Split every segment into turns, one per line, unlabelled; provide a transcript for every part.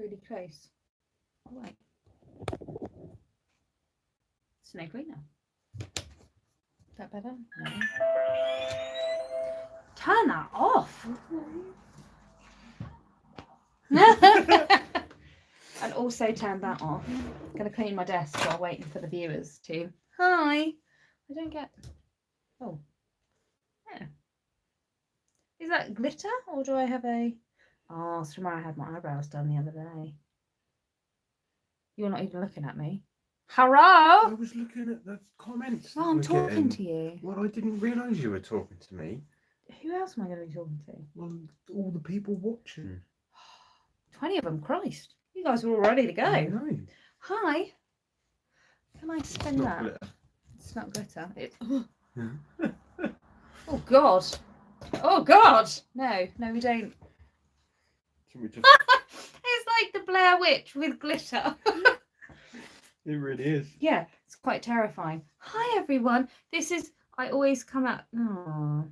really close. Oh, wait. It's no greener. Is that better? No. Turn that off. And also turn that off. I'm going to clean my desk while waiting for the viewers to. Hi. I don't get. Oh. Yeah. Is that glitter or do I have a. Oh, it's from where I had my eyebrows done the other day. You're not even looking at me. Hello?
I was looking at the comments.
Oh, I'm talking to you.
Well, I didn't realise you were talking to me.
Who else am I going to be talking to?
Well, all the people watching.
20 of them, Christ. You guys are all ready to go.
I know.
Hi. Can I spin that?
Glitter.
It's not glitter. It's. Oh, God. Oh, God. No, we don't. It's like the Blair Witch with glitter.
It really is.
Yeah, it's quite terrifying. Hi, everyone. This is. I always come out. Oh.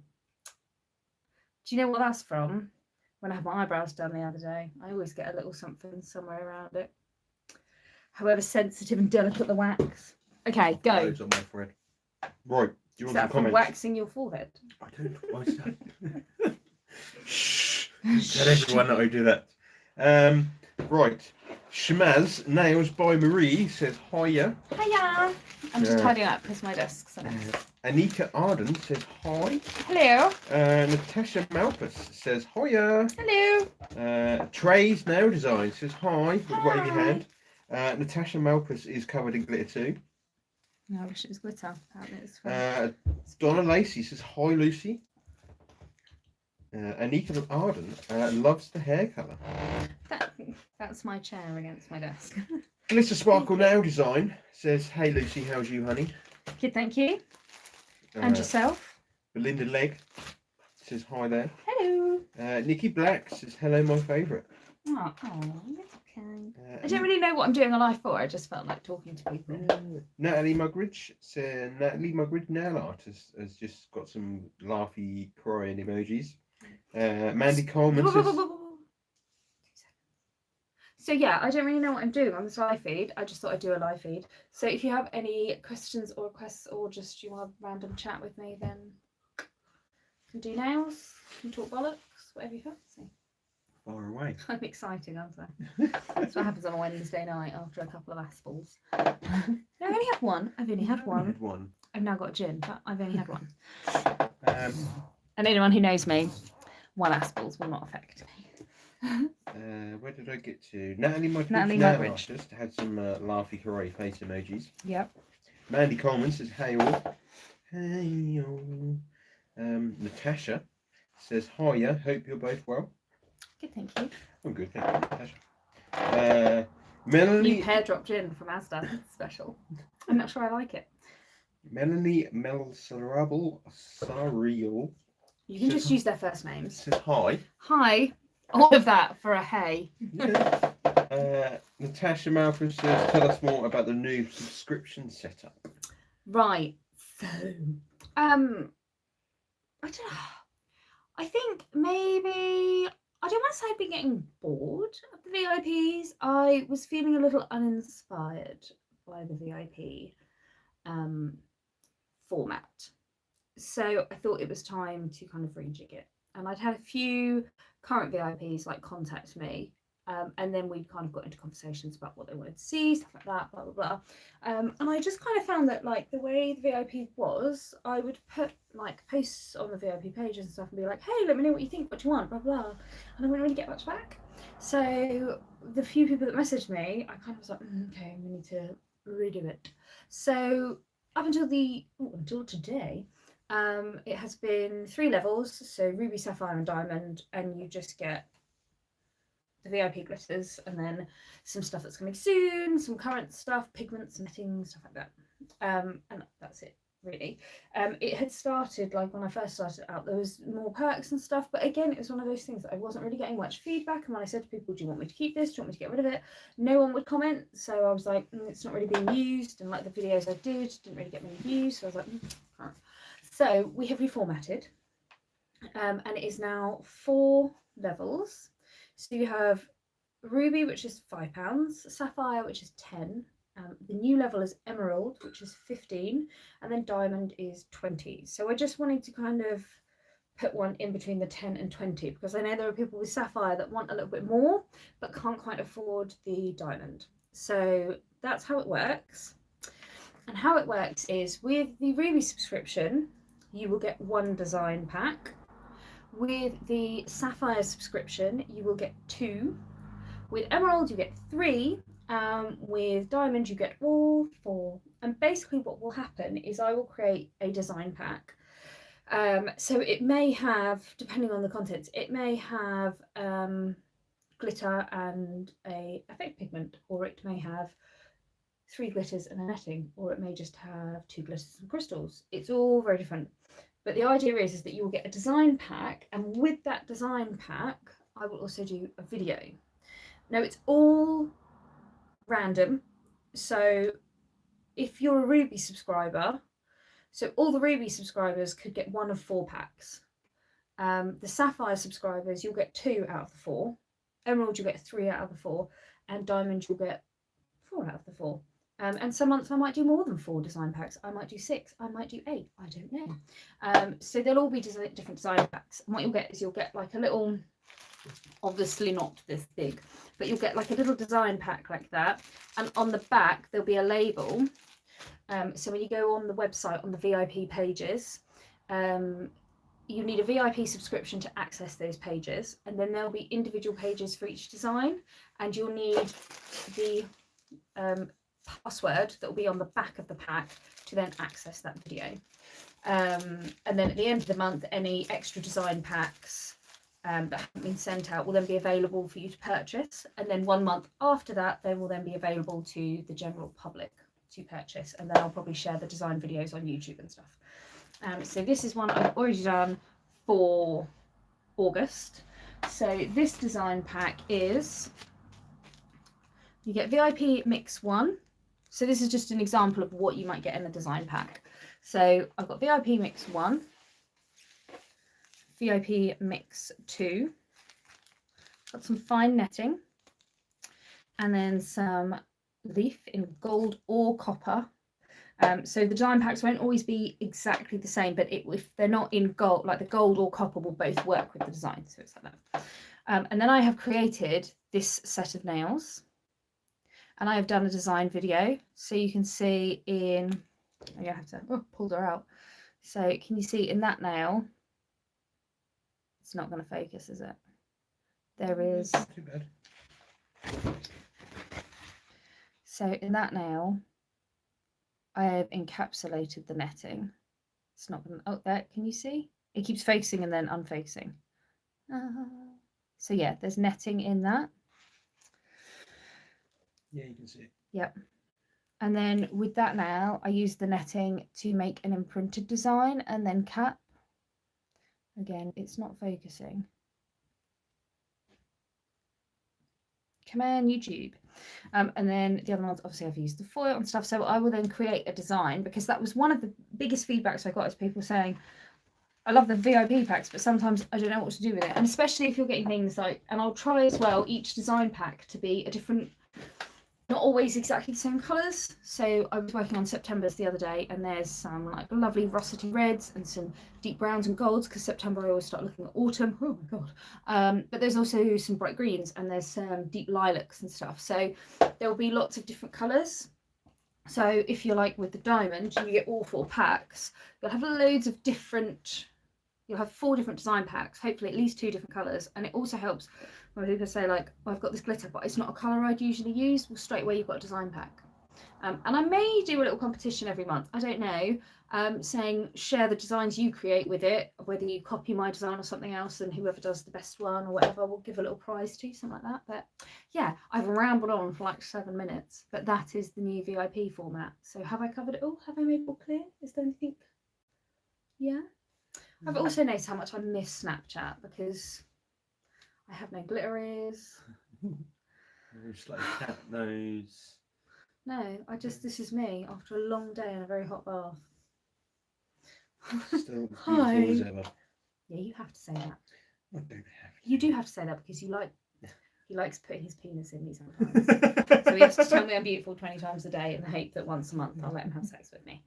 Do you know what that's from? When I had my eyebrows done the other day, I always get a little something somewhere around it. However sensitive and delicate the wax. Okay, go.
Loads on my forehead. Right. Do you want some
from
comments?
Waxing your forehead?
I don't. Shh. Tell everyone that I do that. Right. Shmaz Nails by Marie says hiya.
Hiya. I'm just tidying up because my desk's a mess.
Anika Arden says hi.
Hello.
Natasha Malpas says hiya.
Hello.
Trey's Nail Design says hi with a wavy hand. Natasha Malpas is covered in glitter too.
No, I wish it was glitter. Apparently it's fun.
Donna Lacey says hi Lucy. Anika Arden loves the hair colour.
That's my chair against my desk.
Glitter Sparkle Nail Design says, hey Lucy, how's you, honey?
Good, thank you. And yourself?
Belinda Legg says hi there.
Hello.
Nikki Black says, hello, my favourite.
Oh, that's okay. I don't really know what I'm doing a live for. I just felt like talking to people.
Natalie Mugridge says, Natalie Mugridge Nail Art has just got some laughy crying emojis. Mandy Coleman says...
So yeah, I don't really know what I'm doing on this live feed. I just thought I'd do a live feed. So if you have any questions or requests or just you want a random chat with me, then you can do nails, you can talk bollocks, whatever you fancy.
Far away.
I'm exciting, aren't I? That's what happens on a Wednesday night after a couple of aspals. No, I only had one. I've only had one. I've now got a gin, but I've only had one. And anyone who knows me, one aspals will not affect me.
Where did I get to? Natalie Mugridge just had some laughy hooray face emojis.
Yep.
Mandy Coleman says hey all. Hey all. Natasha says hiya, hope you're both well.
Good, thank you.
I'm good, thank you, Natasha. Melanie.
New pear dropped in from Asda. It's special. I'm not sure I like it.
Melanie Melsarable Sariel.
You can just use their first names.
Says hi.
Hi. All of that for a hey.
Yeah. Natasha Malcolm says, tell us more about the new subscription setup.
Right. So, I don't know. I think maybe, I don't want to say I've been getting bored of the VIPs. I was feeling a little uninspired by the VIP format. So I thought it was time to kind of rejig it. And I'd had a few current VIPs like contact me, and then we'd kind of got into conversations about what they wanted to see, stuff like that, blah blah blah. And I just kind of found that like the way the VIP was, I would put like posts on the VIP pages and stuff and be like, hey, let me know what you think, what you want, blah blah, and I wouldn't really get much back. So the few people that messaged me, I kind of was like, okay, we need to redo it. So up until today. It has been 3 levels, so Ruby, Sapphire and Diamond, and you just get the VIP glitters and then some stuff that's coming soon, some current stuff, pigments, netting, stuff like that. And that's it, really. It had started, like when I first started out, there was more perks and stuff, but again, it was one of those things that I wasn't really getting much feedback, and when I said to people, do you want me to keep this, do you want me to get rid of it, no one would comment, so I was like, it's not really being used, and like the videos I didn't really get many views, so I was like, So we have reformatted, and it is now 4 levels. So you have Ruby, which is £5, Sapphire, which is 10. The new level is Emerald, which is 15, and then Diamond is 20. So I just wanted to kind of put one in between the 10 and 20 because I know there are people with Sapphire that want a little bit more but can't quite afford the Diamond. So that's how it works. And how it works is with the Ruby subscription, you will get one design pack. With the Sapphire subscription, you will get 2. With Emerald, you get 3. With Diamond, you get all 4. And basically what will happen is I will create a design pack. So it may have, depending on the contents, it may have glitter and a effect pigment, or it may have 3 glitters and a netting, or it may just have 2 glitters and crystals. It's all very different. But the idea is that you will get a design pack, and with that design pack, I will also do a video. Now it's all random, so if you're a Ruby subscriber, so all the Ruby subscribers could get 1 of 4 packs. The Sapphire subscribers, you'll get 2 out of the 4. Emerald, you'll get 3 out of the 4. And Diamond, you'll get 4 out of the 4. And some months I might do more than 4 design packs. I might do 6. I might do 8. I don't know. So they'll all be different design packs. And what you'll get is you'll get like a little, obviously not this big, but you'll get like a little design pack like that. And on the back, there'll be a label. So when you go on the website, on the VIP pages, you need a VIP subscription to access those pages, and then there'll be individual pages for each design, and you'll need the password that will be on the back of the pack to then access that video. And then at the end of the month, any extra design packs that haven't been sent out will then be available for you to purchase, and then 1 month after that, they will then be available to the general public to purchase, and then I'll probably share the design videos on YouTube and stuff. So this is one I've already done for August. So this design pack is, you get VIP Mix 1. So this is just an example of what you might get in a design pack. So I've got VIP Mix 1, VIP Mix 2, got some fine netting, and then some leaf in gold or copper. So the design packs won't always be exactly the same, but if they're not in gold, like the gold or copper will both work with the design. So it's like that. And then I have created this set of nails, and I have done a design video. So you can see in, I have to pull her out. So can you see in that nail? It's not going to focus, is it? There is.
Not too bad.
So in that nail, I have encapsulated the netting. It's not going to, oh, there, can you see? It keeps focusing and then unfocusing. So yeah, there's netting in that.
Yeah, you can see it.
Yep. And then with that nail, I use the netting to make an imprinted design and then cap. Again, it's not focusing. Come on, YouTube. And then the other ones, obviously I've used the foil and stuff, so I will then create a design, because that was one of the biggest feedbacks I got, is people saying, I love the VIP packs, but sometimes I don't know what to do with it. And especially if you're getting things like, and I'll try as well each design pack to be a different, not always exactly the same colours. So I was working on September's the other day, and there's some like lovely russety reds and some deep browns and golds, because September I always start looking at autumn. Oh my god. But there's also some bright greens, and there's some deep lilacs and stuff. So there will be lots of different colours. So if you're like with the diamond, you get all 4 packs. You'll have loads of different, you'll have 4 different design packs, hopefully at least 2 different colours. And it also helps when people say like, oh, I've got this glitter, but it's not a colour I'd usually use. Well, straight away you've got a design pack. And I may do a little competition every month, I don't know, saying share the designs you create with it, whether you copy my design or something else, and whoever does the best one or whatever, we'll give a little prize to, something like that. But yeah, I've rambled on for like 7 minutes, but that is the new VIP format. So have I covered it all? Have I made it all clear? Is there anything? Yeah. I've also noticed how much I miss Snapchat, because I have no glitter ears.
It's like a cat nose.
No, this is me after a long day in a very hot bath.
Still
Hi.
beautiful as ever.
Yeah, you have to say that.
I don't have to.
You do have to say that because you like He likes putting his penis in me sometimes. So he has to tell me I'm beautiful 20 times a day in the hope that once a month I'll let him have sex with me.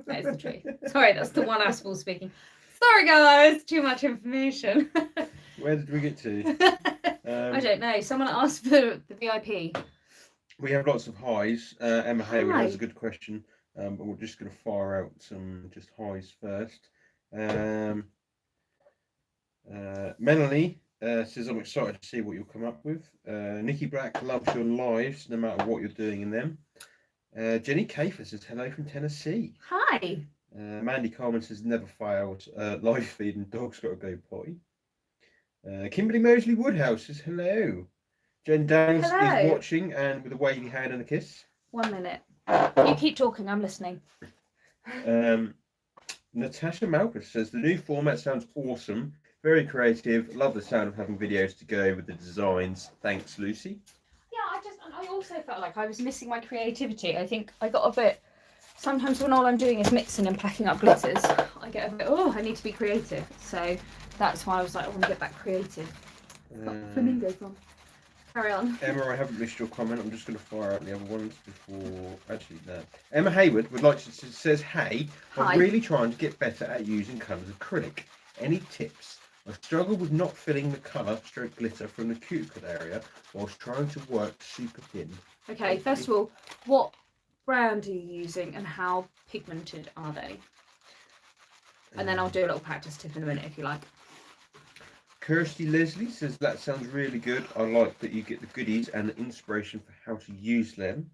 That is the truth. Sorry, that's the one asshole speaking. Sorry, guys, too much information.
Where did we get to?
I don't know. Someone asked for the VIP.
We have lots of highs. Emma Hayward
Hi.
has a good question, but we're just going to fire out some just highs first. Melanie says, I'm excited to see what you'll come up with. Nikki Black loves your lives, no matter what you're doing in them. Jenny Kafer says, hello from Tennessee.
Hi.
Mandy Carmen says, never fails. Live feed and dog's got to go potty. Kimberly Mosley Woodhouse says, hello. Jen Downs is watching and with a wavy hand and a kiss.
1 minute. You keep talking, I'm listening.
Natasha Malkus says, the new format sounds awesome. Very creative. Love the sound of having videos to go with the designs. Thanks, Lucy.
Yeah, I also felt like I was missing my creativity. I think I got a bit, sometimes when all I'm doing is mixing and packing up glitters, I get a bit, I need to be creative. So that's why I was like, I want to get back creative. Flamingos on. Carry on.
Emma, I haven't missed your comment. I'm just going to fire out the other ones before. Actually, no. Emma Hayward would like to says, hey,
Hi.
I'm really trying to get better at using colours acrylic. Any tips? I struggle with not filling the colour stroke glitter from the cuticle area whilst trying to work super thin.
Okay, first of all, what brand are you using and how pigmented are they? And then I'll do a little practice tip in a minute if you like.
Kirsty Leslie says, that sounds really good. I like that you get the goodies and the inspiration for how to use them.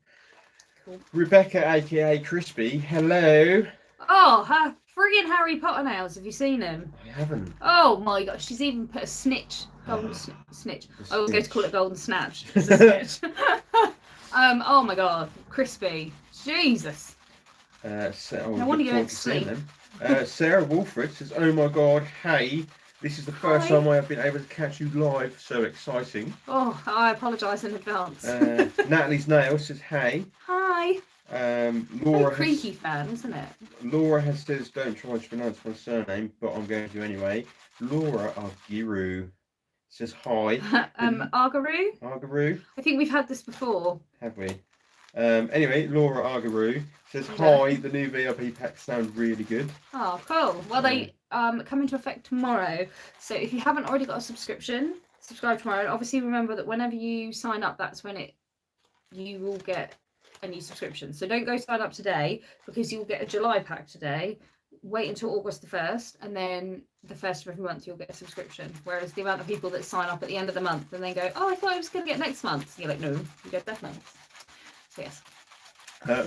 Cool. Rebecca, aka Crispy, hello.
Oh, her friggin' Harry Potter nails. Have you seen them?
I haven't.
Oh my god, she's even put a snitch. Golden snitch. I was going to call it golden snatch. It's a snitch. Oh my god, Crispy. Jesus. No wonder you went to sleep.
Sarah Wolford says, oh my god, hey. This is the first time I have been able to catch you live. So exciting.
Oh, I apologise in advance.
Natalie's Nail says, hey.
Hi.
Laura
creaky fan, isn't it?
Laura says, don't try to pronounce my surname, but I'm going to anyway. Laura Argiru says, hi.
Argaroo?
Argaroo.
I think we've had this before.
Have we? Anyway, Laura Argaroo says, hi, the new VIP packs sound really good.
Oh, cool. Well, they come into effect tomorrow. So if you haven't already got a subscription, subscribe tomorrow. And obviously remember that whenever you sign up, that's when you will get a new subscription. So don't go sign up today because you'll get a July pack today. Wait until August the 1st, and then the 1st of every month you'll get a subscription. Whereas the amount of people that sign up at the end of the month and then go, oh, I thought I was going to get next month. And you're like, no, you get that month. So yes.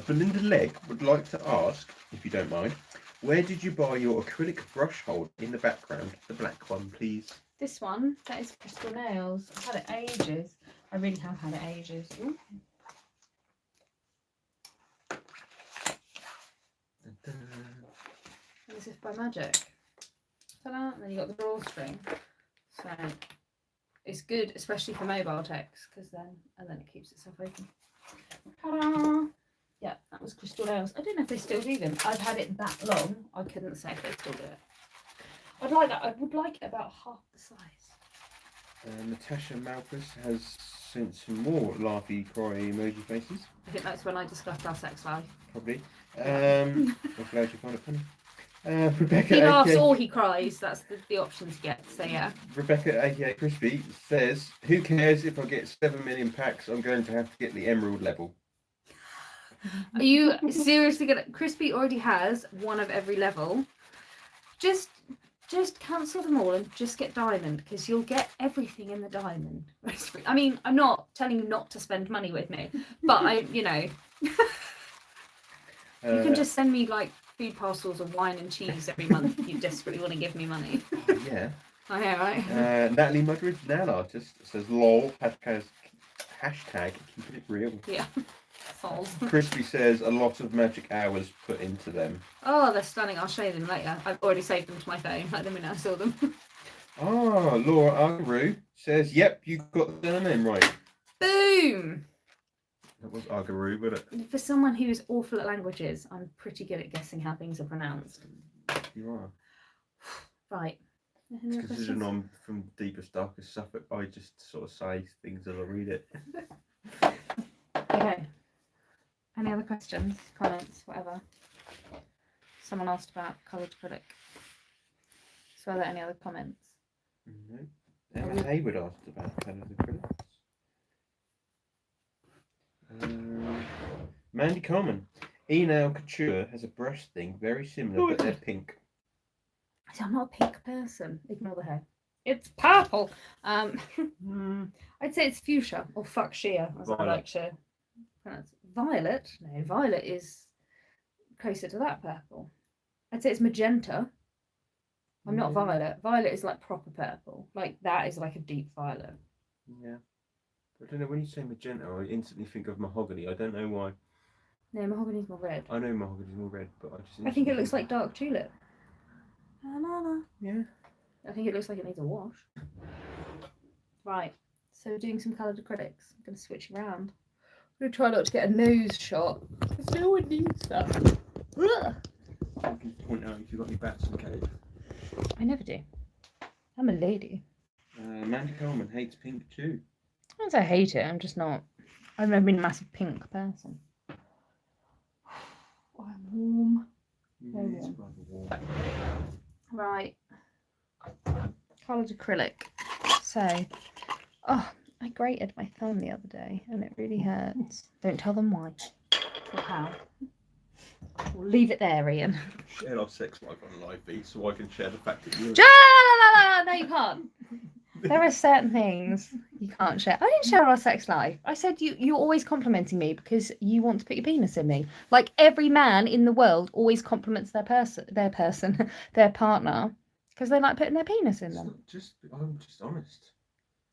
Belinda Legg would like to ask, if you don't mind, where did you buy your acrylic brush holder in the background? The black one, please.
This one, that is Crystal Nails. I've had it ages. I really have had it ages. Ooh. As if by magic. Ta-da! And then you got the drawstring. So it's good, especially for mobile text, because then it keeps itself open. Ta-da! Yeah, that was Crystal Nails. I don't know if they still do them. I've had it that long. I couldn't say if they still do it. I'd like that. I would like it about half the size.
Natasha Malkus has sent some more laughy, cry emoji faces.
I think that's when I discussed our sex life.
Probably. I'm glad you find it funny. Rebecca,
he laughs or he cries. That's the options you get. So yeah.
Rebecca, aka Crispy, says, "Who cares if I get 7 million packs? I'm going to have to get the emerald level."
Are you seriously gonna? Crispy already has one of every level. Just cancel them all and just get diamond, because you'll get everything in the diamond. I mean, I'm not telling you not to spend money with me, but you can just send me like food parcels of wine and cheese every month if you desperately want to give me money.
Oh, yeah.
I know, right?
Natalie Mudridge, nail artist, says lol, hashtag keeping it real.
Yeah. False.
Crispy says a lot of magic hours put into them.
Oh, they're stunning. I'll show you them later. I've already saved them to my phone. Like the minute I saw them.
Oh, Laura Argaroo says, yep, you got the name right.
Boom!
That was Argaroo, wasn't it?
For someone who is awful at languages, I'm pretty good at guessing how things are pronounced.
You are.
Right. Any other
Considering
questions?
I'm from deepest, darkest Suffolk, I just sort of say things as I read it.
Okay. Any other questions, comments, whatever? Someone asked about coloured acrylic. So are there any other comments?
No. Emma Hayward asked about coloured acrylics. Mandy Coleman. Enel Couture has a brush thing very similar, but they're pink.
See, I'm not a pink person. Ignore the hair. It's purple. I'd say it's fuchsia or fuchsia, as I like to pronounce. Violet? No, violet is closer to that purple. I'd say it's magenta. I'm not violet. Violet is like proper purple. Like that is like a deep violet.
Yeah. I don't know, when you say magenta, I instantly think of mahogany. I don't know why.
No, mahogany's more red.
I know mahogany's more red, but
I think it looks like dark tulip.
Yeah.
I think it looks like it needs a wash. Right, so we're doing some coloured acrylics. I'm going to switch around. I'm going to try not to get a nose shot, because no one needs that.
You can point out if you've got any bats in the cave.
I never do. I'm a lady.
Mandy Coleman hates pink too.
I don't say I hate it, I'm just not. I've never been a massive pink person. Oh, I'm warm. Very
It's
warm.
rather warm.
Right. Coloured acrylic. So, I grated my thumb the other day and it really hurts. Don't tell them why or how. We'll leave it there, Ian.
Share our sex life on a live feed so I can share the fact that you're...
No, you can't. There are certain things you can't share. I didn't share our sex life. I said you're always complimenting me because you want to put your penis in me. Like every man in the world always compliments their partner, because they like putting their penis in them.
I'm just honest.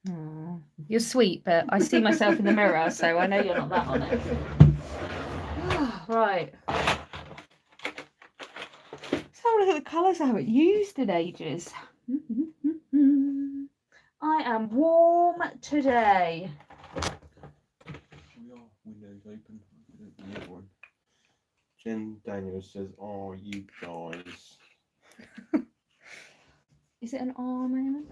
Aww. You're sweet, but I see myself in the mirror, so I know you're not that honest. Right. Let's have a look at the colours I haven't used in ages. I am warm today.
We are windows open. I don't need one. Jen Daniels says, "Oh, you guys."
Is it an R moment?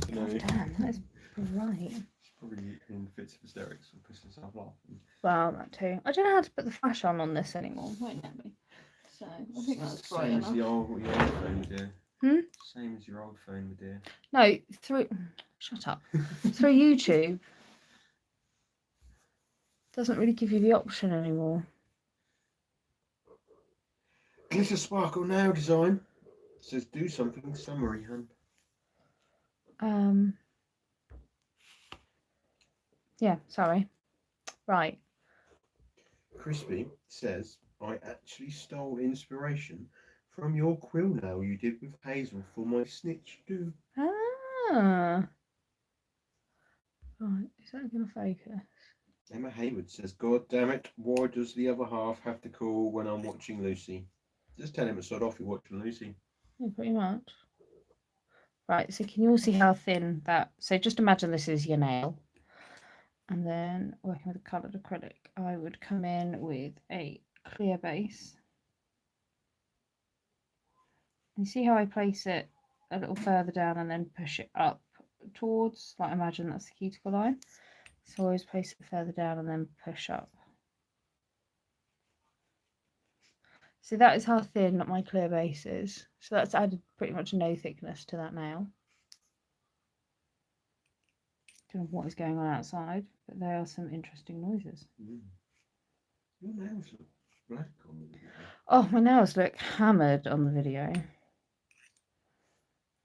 No.
Damn, that is bright.
Probably in fits of hysterics and pissing himself laughing.
Well, that too. I don't know how to put the flash on this anymore. Won't let me. So I think that's bright
Same
enough.
as your old phone, dear. Same as your old phone, dear.
No, through. Shut up. Through YouTube. Doesn't really give you the option anymore.
Glitter Sparkle Now design says do something summary, hun.
Yeah, sorry. Right.
Crispy says, I actually stole inspiration from your quill nail you did with Hazel for my snitch do.
Ah. Right, is that going to focus?
Emma Hayward says, God damn it, why does the other half have to call when I'm watching Lucy? Just tell him to sod off, you're watching Lucy.
Yeah, pretty much. Right, so can you all see how thin that... So just imagine this is your nail. And then working with a coloured acrylic, I would come in with a clear base. You see how I place it a little further down and then push it up towards, like imagine that's the cuticle line. So I always place it further down and then push up. So that is how thin my clear base is. So that's added pretty much no thickness to that nail. Don't know what is going on outside, but there are some interesting noises.
Your nails look black on the video.
Oh, my nails look hammered on the video.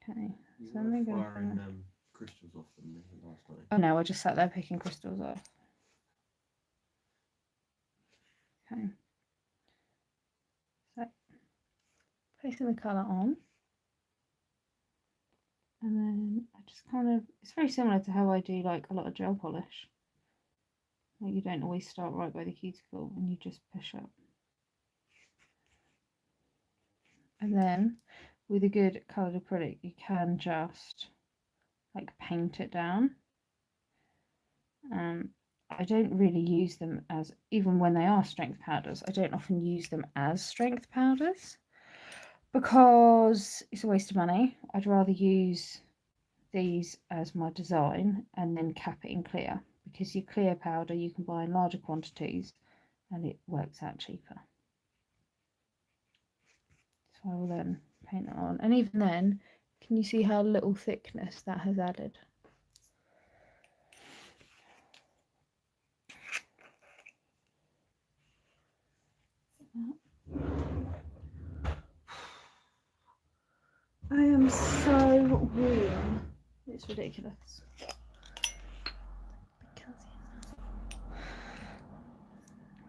Okay,
so I'm going to firing crystals off them last night.
Oh no, I just sat there picking crystals off. Okay. So, placing the colour on. And then I just kind of, it's very similar to how I do like a lot of gel polish. Like you don't always start right by the cuticle and you just push up. And then with a good coloured acrylic, you can just like paint it down. I don't really use them as, even when they are strength powders, I don't often use them as strength powders. Because it's a waste of money. I'd rather use these as my design and then cap it in clear, because your clear powder you can buy in larger quantities and it works out cheaper. So I will then paint that on, and even then, can you see how little thickness that has added? I am so warm. It's ridiculous.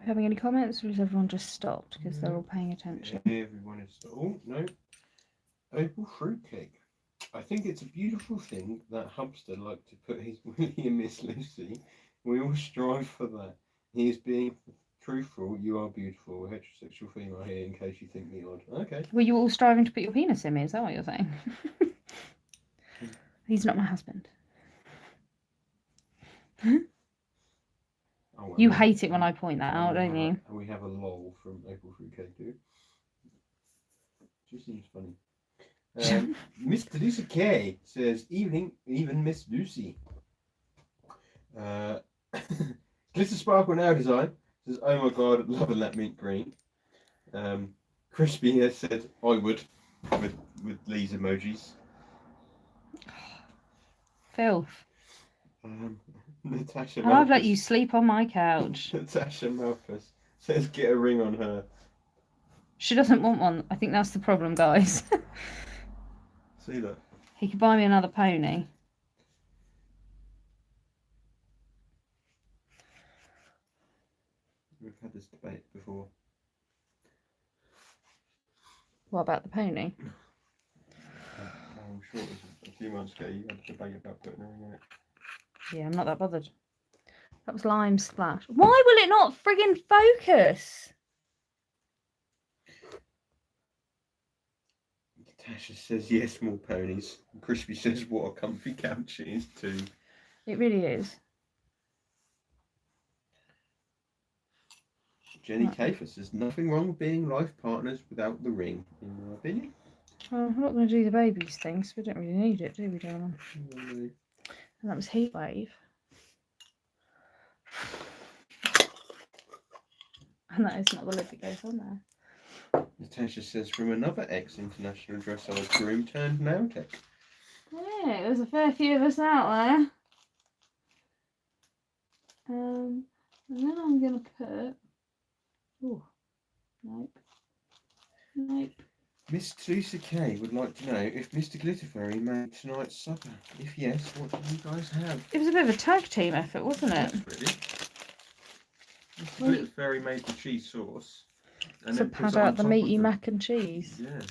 Are we having any comments, or has everyone just stopped because they're all paying attention?
Everyone is. Oh no, opal fruitcake. I think it's a beautiful thing that Hubster liked to put his Willie and Miss Lucy. We all strive for that. He is being truthful. You are beautiful. A heterosexual female here, in case you think me odd. Okay.
Were you all striving to put your penis in me? Is that what you're saying? He's not my husband. Oh, you hate it when I point that out, don't you?
We have a lol from April Fruitcake too. Just seems funny. Mr. Lucy K says, evening, even Miss Lucy. Glitter Sparkle Now design says, oh my god, loving that mint green. Crispy has said, I would, with Lee's emojis.
Filth.
Natasha
and I've let you sleep on my couch.
Natasha Malthus says, get a ring on her.
She doesn't want one. I think that's the problem, guys.
See that?
He could buy me another pony.
We've had this debate before.
What about the pony?
I'm sure it was a few months ago you had a debate about putting a ring on it.
Yeah, I'm not that bothered. That was Lime Splash. Why will it not friggin' focus?
Tasha says, yes, more ponies. And Crispy says, what a comfy couch it is too.
It really is.
Jenny Kafer says, nothing wrong with being life partners without the ring, in my opinion.
Well, we're not going to do the babies thing, so we don't really need it, do we, darling?
No.
And that was Heatwave. And that is not the lip that goes on there.
Natasha says, from another ex-international dressage groom turned nail tech.
Yeah, there's a fair few of us out there. And then I'm going to put... Oh, nope. Nope.
Miss Teresa K would like to know if Mr. Glitterfairy made tonight's supper. If yes, what do you guys have?
It was a bit of a tag team effort, wasn't it?
Really? Mr. Glitterfairy made the cheese sauce. And
to
then
pad out the meaty mac and cheese.
Yeah.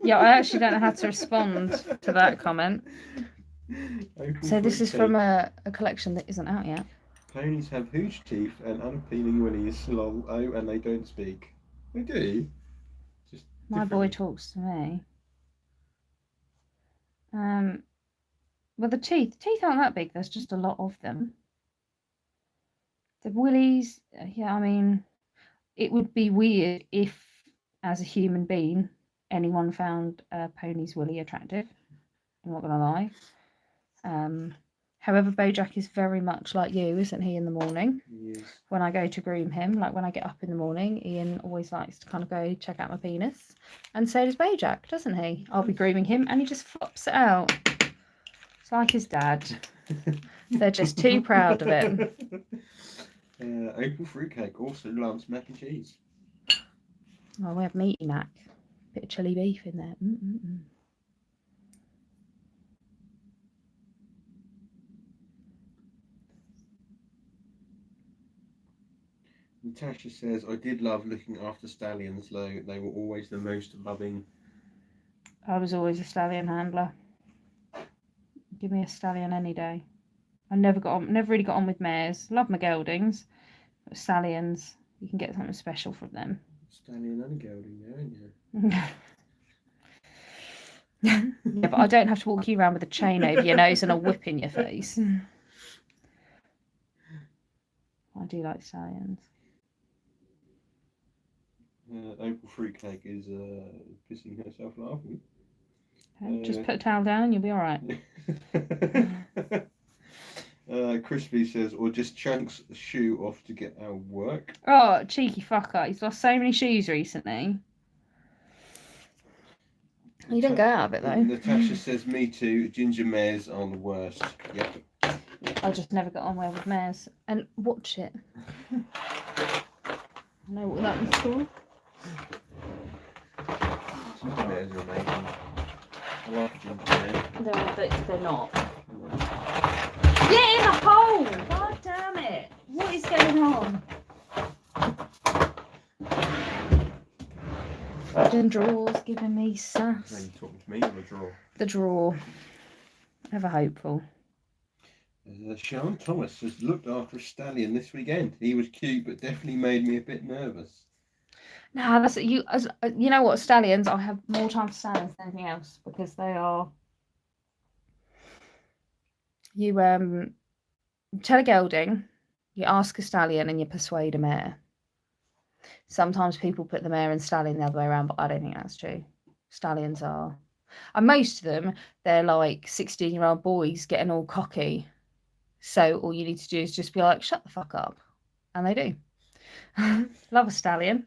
Yeah, I actually don't know how to respond to that comment. So this is from a collection that isn't out yet.
Ponies have huge teeth and unappealing willies, lol. Oh, and they don't speak. They do. Just
my boy talks to me. Well, the teeth aren't that big. There's just a lot of them. The willies, yeah, I mean, it would be weird if, as a human being, anyone found a pony's willy attractive. I'm not gonna lie. However, Bojack is very much like you, isn't he, in the morning?
Yes.
When I go to groom him, like when I get up in the morning, Ian always likes to kind of go check out my penis. And so does Bojack, doesn't he? I'll be grooming him and he just flops it out. It's like his dad. They're just too proud of it.
Opal Fruitcake also loves mac and cheese.
Oh, we have meaty mac. Bit of chili beef in there.
Natasha says, I did love looking after stallions, though they were always the most loving.
I was always a stallion handler. Give me a stallion any day. I never really got on with mares. Love my geldings, but stallions, you can get something special from them.
Stallion and a gelding, aren't you?
Yeah, but I don't have to walk you around with a chain over your nose and a whip in your face. do like stallions.
April Fruitcake is pissing herself laughing.
Just put a towel down and you'll be all right.
Crispy says, or just chunks the shoe off to get out of work.
Oh, cheeky fucker. He's lost so many shoes recently. You don't go out of it, though.
Natasha says, me too. Ginger mares are the worst. Yep.
I just never got on well with mares. And watch it. I know what that was called.
Ginger mares are amazing. I like ginger mares.
They're not. Get in the hole! God damn it! What is going on? The draw's giving me sass.
Are you talking to me or the draw?
The draw. Ever hopeful.
Sean Thomas has looked after a stallion this weekend. He was cute, but definitely made me a bit nervous.
Nah, that's you. You know what? Stallions. I have more time for stallions than anything else because they are. You tell a gelding, you ask a stallion, and you persuade a mare. Sometimes people put the mare and stallion the other way around, but I don't think that's true. Stallions are, and most of them, they're like 16-year-old boys getting all cocky. So all you need to do is just be like, shut the fuck up. And they do. Love a stallion.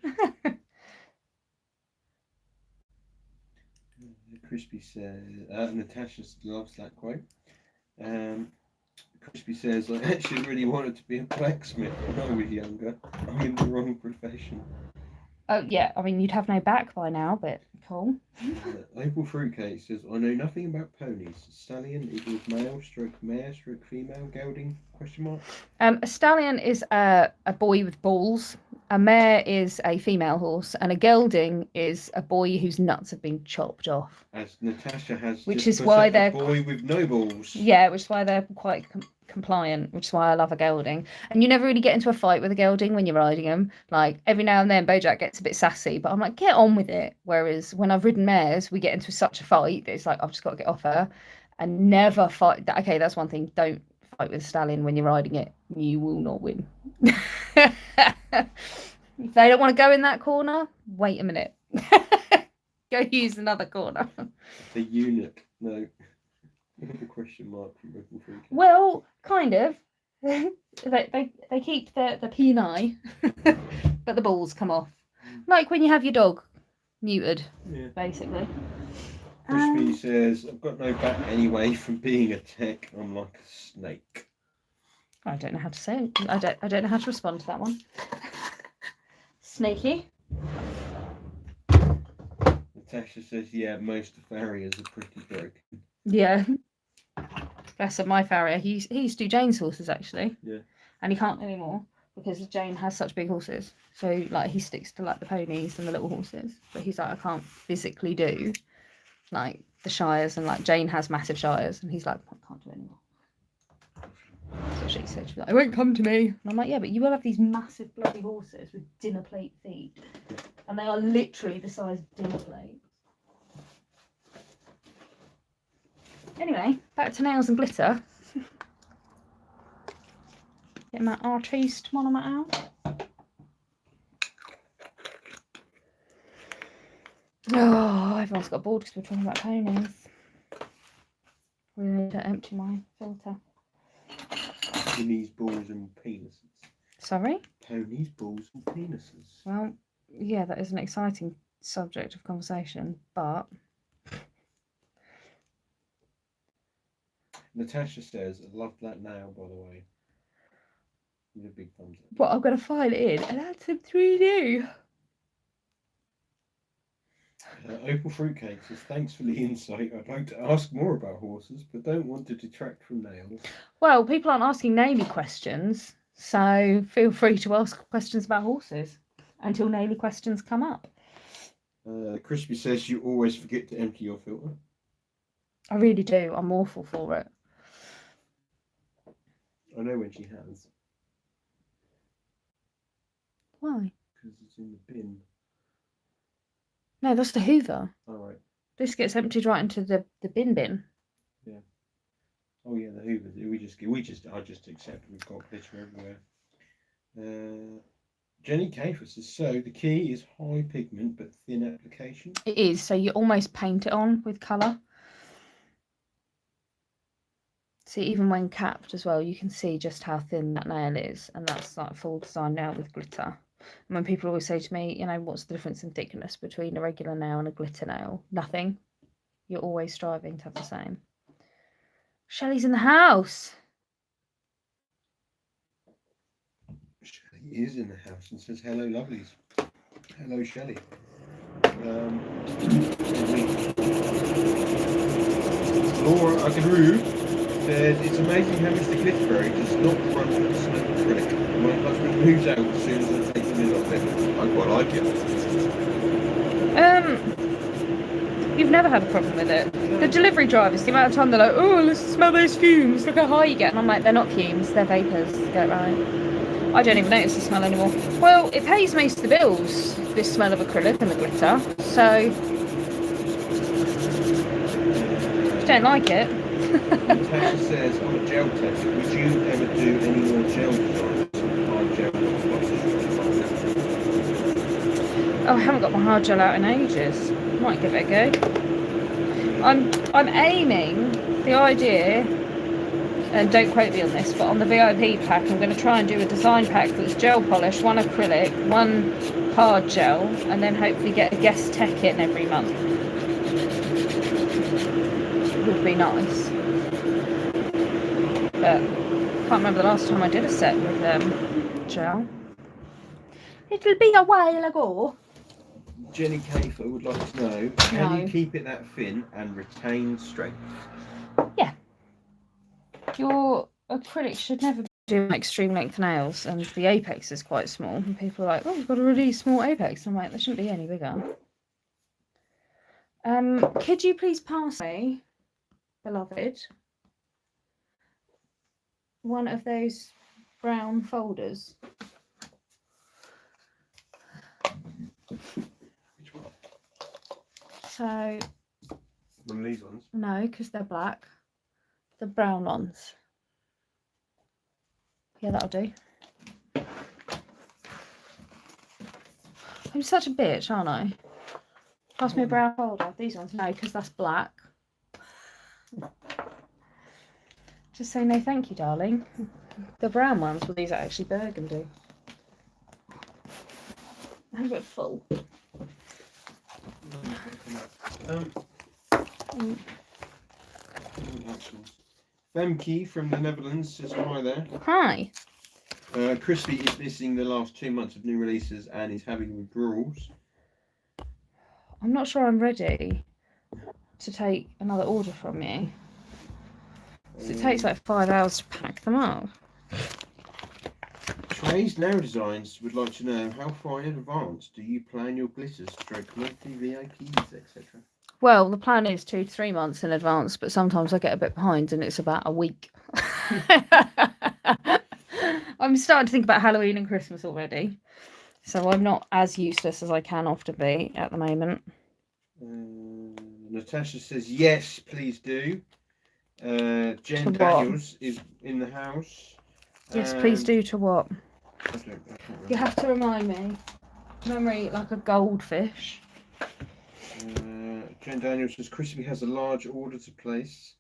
Crispy says, Natasha loves that quote. Crispy says, I actually really wanted to be a blacksmith when I was younger. I'm in the wrong profession.
Oh, yeah. I mean, you'd have no back by now, but cool.
April Fruitcake says, I know nothing about ponies. Stallion equals male, stroke mare, stroke female, gelding, question mark?
A stallion is a boy with balls. A mare is a female horse. And a gelding is a boy whose nuts have been chopped off.
As Natasha has
which
just
is why they're
a boy with no balls.
Yeah, which is why they're quite compliant, which is why I love a gelding. And you never really get into a fight with a gelding when you're riding them. Like, every now and then Bojack gets a bit sassy, but I'm like, get on with it. Whereas when I've ridden mares, we get into such a fight that it's like, I've just got to get off her and never fight. Okay, that's one thing. Don't fight with a stallion when you're riding it. You will not win. If they don't want to go in that corner, wait a minute. Go use another corner.
The eunuch, no. The question mark from April Fruitcake.
Well, kind of. they keep the peni, but the balls come off. Like when you have your dog neutered, yeah. Basically.
Crispy says, I've got no back anyway from being a tech. I'm like a snake.
I don't know how to say it. I don't know how to respond to that one. Snaky.
Natasha says, yeah, most farriers are pretty broken.
Yeah. Bless him, my farrier. He used to do Jane's horses, actually.
Yeah.
And he can't anymore because Jane has such big horses. So, like, he sticks to, like, the ponies and the little horses. But he's like, I can't physically do, like, the shires. And, like, Jane has massive shires. And he's like, I can't do anymore. So she said, she's like, it won't come to me. And I'm like, yeah, but you will have these massive bloody horses with dinner plate feet. And they are literally the size of dinner plates. Anyway, back to nails and glitter. Get my artiste monomer out. Oh, everyone's got bored because we're talking about ponies. We need to empty my filter.
Ponies, balls and penises.
Sorry?
Ponies, balls and penises.
Well, yeah, that is an exciting subject of conversation, but...
Natasha says, I love that nail, by the way. With a big thumbs up.
But I'm going to file it in and add some 3D.
Opal Fruitcake says, thanks for the insight. I'd like to ask more about horses, but don't want to detract from nails.
Well, people aren't asking naily questions, so feel free to ask questions about horses until naily questions come up.
Crispy says, you always forget to empty your filter.
I really do. I'm awful for it.
I know when she has.
Why?
Because it's in the bin.
No, that's the Hoover.
All right.
This gets emptied right into the bin.
Yeah. Oh yeah, the Hoover. I just accept we've got glitter everywhere. Jenny Cafer says, so the key is high pigment but thin application.
It is, so you almost paint it on with colour. See, even when capped as well, you can see just how thin that nail is, and that's like full design nail with glitter. And when people always say to me, you know, what's the difference in thickness between a regular nail and a glitter nail? Nothing. You're always striving to have the same. Shelley's in the house.
Shelley is in the house and says, hello, lovelies. Hello, Shelley. Laura Agaroo says, it's amazing how Mr. Glitterberry does not run from the smell of acrylic. My husband moves out as soon as I take the lid off it. I quite like it.
You've never had a problem with it. The delivery drivers, the amount of time they're like, oh, let's smell those fumes, look how high you get. And I'm like, they're not fumes, they're vapours. Get it right. I don't even notice the smell anymore. Well, it pays most of the bills, this smell of acrylic and the glitter. So, if you don't like it.
Natasha says, I'm a gel tech. Would you ever do any more gel designs? Hard gel
Oh, I haven't got my hard gel out in ages. Might give it a go. I'm aiming the idea, and don't quote me on this, but on the VIP pack I'm going to try and do a design pack that's gel polish, one acrylic, one hard gel, and then hopefully get a guest tech in every month. Would be nice. But I can't remember the last time I did a set with gel. It'll be a while ago.
Jenny Cafer would like to know, can you keep it that thin and retain strength?
Yeah. Your acrylic should never be doing extreme length nails, and the apex is quite small. And people are like, oh, you've got a really small apex. And I'm like, there shouldn't be any bigger. Could you please pass me, beloved, one of those brown folders?
Which one?
So,
One of these ones?
no, because they're black. The brown ones. Yeah, that'll do. I'm such a bitch, aren't I? Pass me a brown folder. These ones, no, because that's black. Just say no thank you, darling. The brown ones, well, these are actually burgundy. I'm a bit full.
Femke from the Netherlands says hi there.
Hi.
Crispy is missing the last 2 months of new releases and is having withdrawals.
I'm not sure I'm ready to take another order from you. It takes like 5 hours to pack them up.
Trey's Nail Designs would like to know, how far in advance do you plan your glitters, stroke monthly VIPs, etc.?
Well, the plan is 2 to 3 months in advance, but sometimes I get a bit behind and it's about a week. I'm starting to think about Halloween and Christmas already. So I'm not as useless as I can often be at the moment.
Natasha says, yes, please do. Jen Daniels is in the house.
Yes, please do to what?
I don't
You have to remind me. Memory like a goldfish.
Jen Daniels says, Crispy has a large order to place.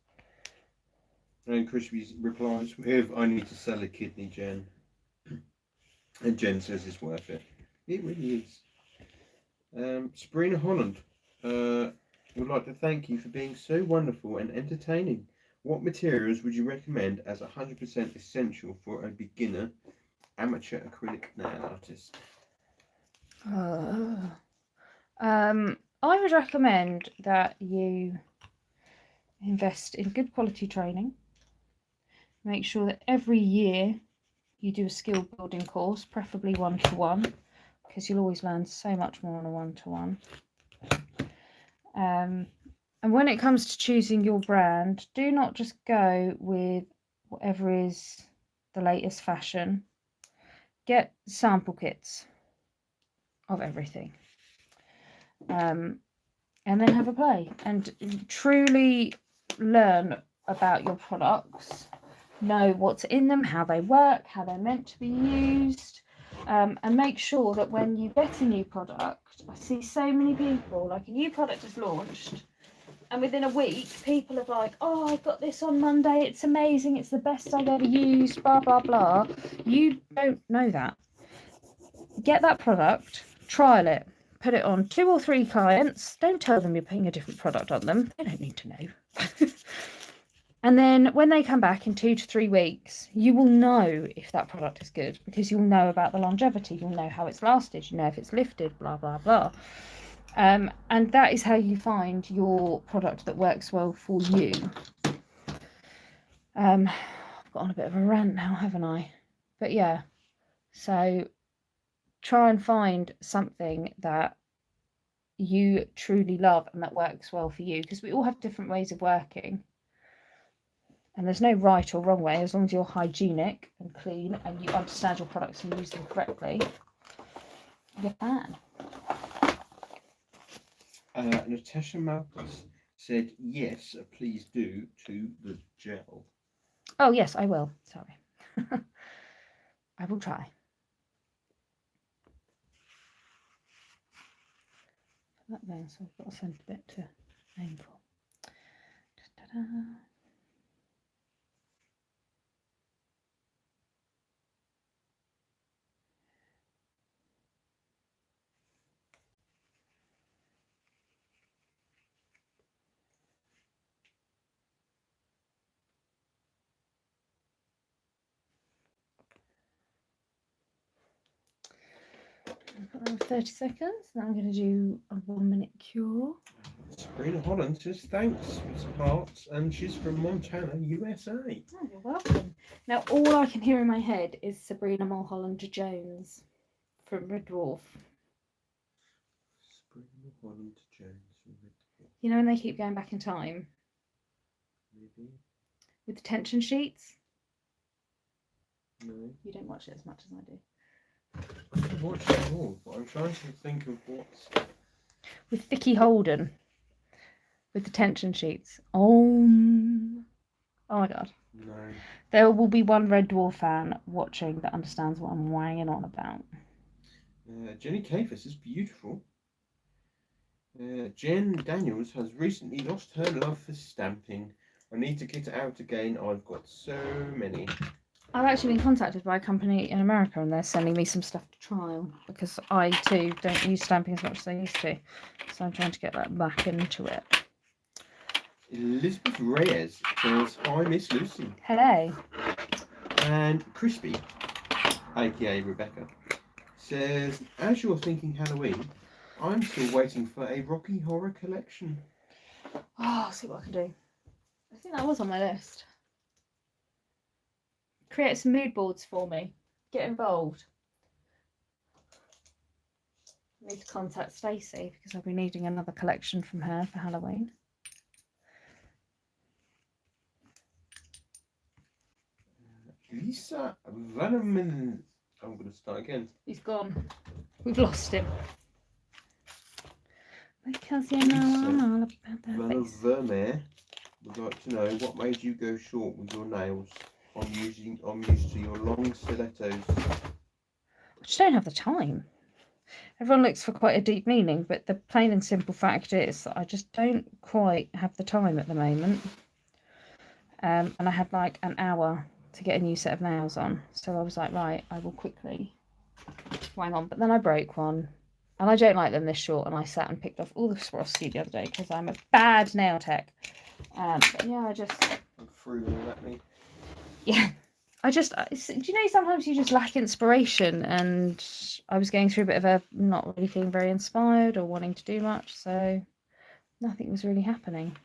And Crispy replies with, I need to sell a kidney, Jen. And Jen says it's worth it. It really is. Sabrina Holland would like to thank you for being so wonderful and entertaining. What materials would you recommend as 100% essential for a beginner amateur acrylic nail artist?
I would recommend that you invest in good quality training. Make sure that every year you do a skill building course, preferably 1-to-1, because you'll always learn so much more on a 1-to-1. And when it comes to choosing your brand, do not just go with whatever is the latest fashion. Get sample kits of everything. And then have a play and truly learn about your products. Know what's in them, how they work, how they're meant to be used. And make sure that when you get a new product, I see so many people, like a new product is launched, and within a week, people are like, oh, I got this on Monday, it's amazing, it's the best I've ever used, blah, blah, blah. You don't know that. Get that product, trial it, put it on 2 or 3 clients. Don't tell them you're putting a different product on them. They don't need to know. And then when they come back in 2 to 3 weeks, you will know if that product is good because you'll know about the longevity. You'll know how it's lasted. You know if it's lifted, blah, blah, blah. And that is how you find your product that works well for you. I've got on a bit of a rant now, haven't I? But yeah, so try and find something that you truly love and that works well for you, because we all have different ways of working. And there's no right or wrong way, as long as you're hygienic and clean and you understand your products and use them correctly, you're fine.
Natasha Malkus said, yes, please do, to the gel.
Oh, yes, I will. Sorry. I will try. Put that there, so I've got a centre bit to aim for. Ta-da. I've got 30 seconds. Now I'm going to do a 1-minute cure.
Sabrina Holland says thanks for some hearts, and she's from Montana, USA.
Oh, you're welcome. Now all I can hear in my head is Sabrina Mulholland Jones from Red Dwarf.
Sabrina Holland Jones from Red Dwarf.
You know when they keep going back in time?
Maybe.
With the tension sheets?
No.
You don't watch it as much as I do.
I've watched it all, but I'm trying to think of what's...
With Vicky Holden. With the tension sheets. Oh my god.
No.
There will be one Red Dwarf fan watching that understands what I'm wanging on about.
Jenny Cafus is beautiful. Jen Daniels has recently lost her love for stamping. I need to get it out again. I've got so many.
I've actually been contacted by a company in America and they're sending me some stuff to trial because I too don't use stamping as much as I used to. So I'm trying to get that back into it.
Elizabeth Reyes says, hi, Miss Lucy.
Hello.
And Crispy, aka Rebecca, says, as you're thinking Halloween, I'm still waiting for a Rocky Horror collection.
Oh, I'll see what I can do. I think that was on my list. Create some mood boards for me. Get involved. I need to contact Stacey because I'll be needing another collection from her for Halloween.
Lisa Vanaman. I'm going to start again.
He's gone. We've lost him. Because you know I'm all about that face.
Vermeer would like to know what made you go short with your nails. I'm used to your long stilettos.
I just don't have the time. Everyone looks for quite a deep meaning, but the plain and simple fact is that I just don't quite have the time at the moment. And I had like an hour to get a new set of nails on. So I was like, right, I will quickly wang on. But then I broke one. And I don't like them this short. And I sat and picked off all the Swarovski the other day because I'm a bad nail tech. But yeah, I just...
I'm through all that, me.
Yeah. Do you know, sometimes you just lack inspiration, and I was going through a bit of a not really feeling very inspired or wanting to do much, so nothing was really happening.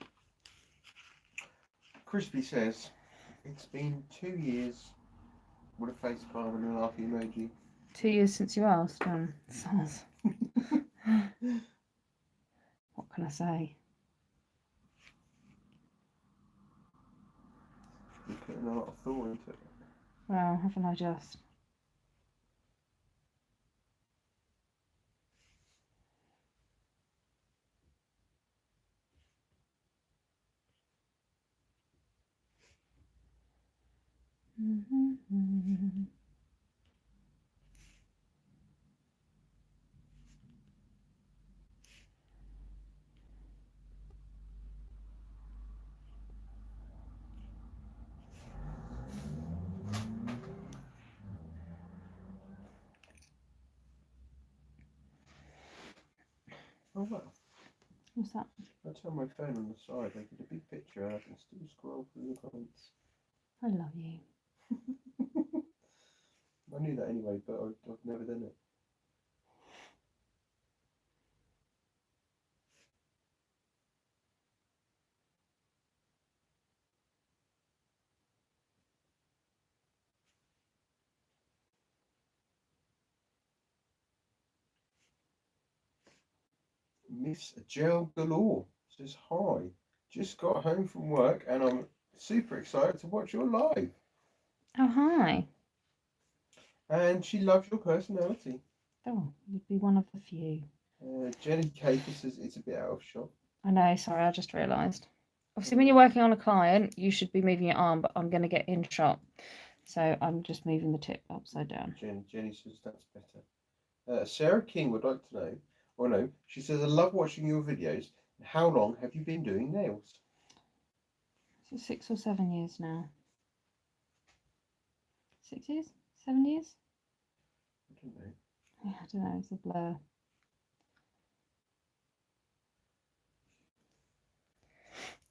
Crispy says, it's been 2 years with a face palm and a laugh emoji.
2 years since you asked. Soz. What can I say?
You're putting a lot of thought into it.
Well, haven't I just?
Oh wow.
What's that?
I turn my phone on the side, make it a big picture, and I can still scroll through the comments.
I love you.
I knew that anyway, but I've never done it. Miss Gel Galore says hi. Just got home from work and I'm super excited to watch your live.
Oh, hi.
And she loves your personality.
Oh, you'd be one of the few.
Jenny Caker says it's a bit out of shot.
I know, sorry, I just realised. Obviously, when you're working on a client, you should be moving your arm, but I'm going to get in shot. So I'm just moving the tip upside down.
Jenny says that's better. Sarah King would like to know, or no, she says, I love watching your videos. How long have you been doing nails?
So 6 or 7 years now. 6 years? 7 years?
I don't know.
Yeah, I don't know, it's a blur.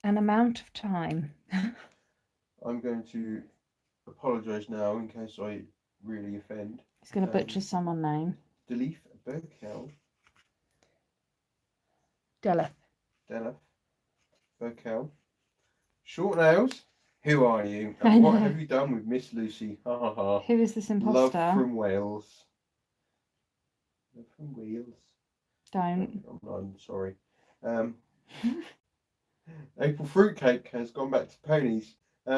An amount of time.
I'm going to apologise now in case I really offend.
He's going to butcher someone's name.
Delif Berkel.
Deleth.
Berkel. Short nails. Who are you? And what have you done with Miss Lucy? Ha ha ha.
Who is this imposter?
Love from Wales. Love from Wales.
Don't.
I'm sorry. April Fruitcake has gone back to ponies.